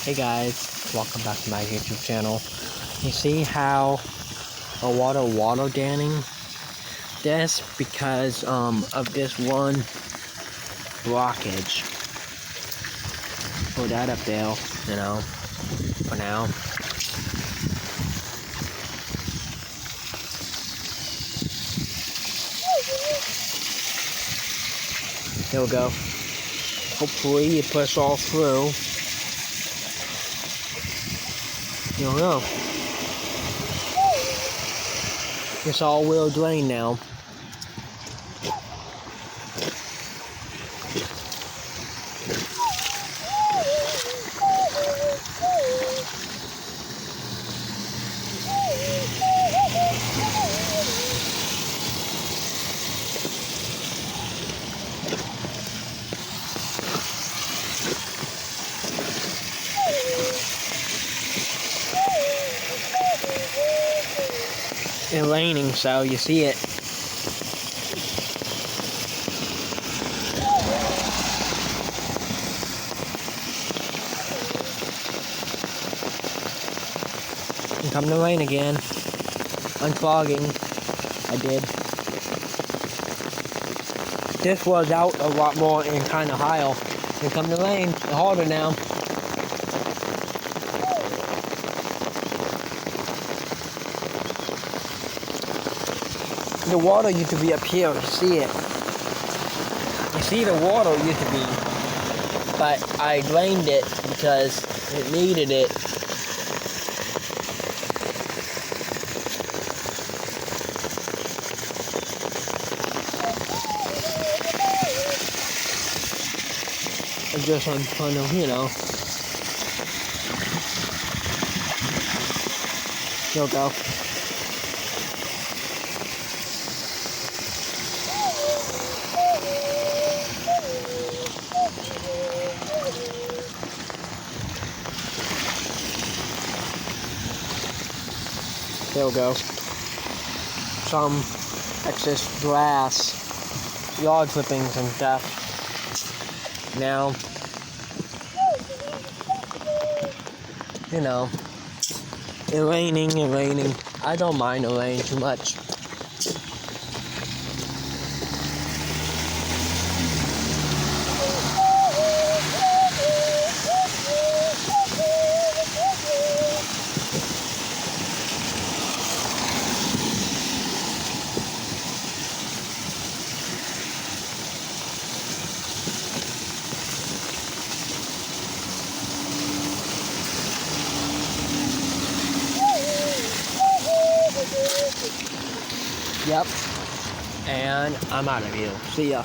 Hey guys, welcome back to my YouTube channel. You see how a water ganning? This because of this one blockage. Put that up there, for now. There we go. Hopefully it puts all through. You don't know. It's all will drain now. It's raining, so you see it. And come to rain again. Unplugging. I did. This was out a lot more and kind of higher. And come to rain, it's harder now. The water used to be up here, you see it. You see the water used to be, but I drained it because it needed it. It's just on kind of, You'll go. There we go. Some excess grass, yard clippings and stuff. Now, it's raining. I don't mind the rain too much. Yep. And I'm out of here. See ya.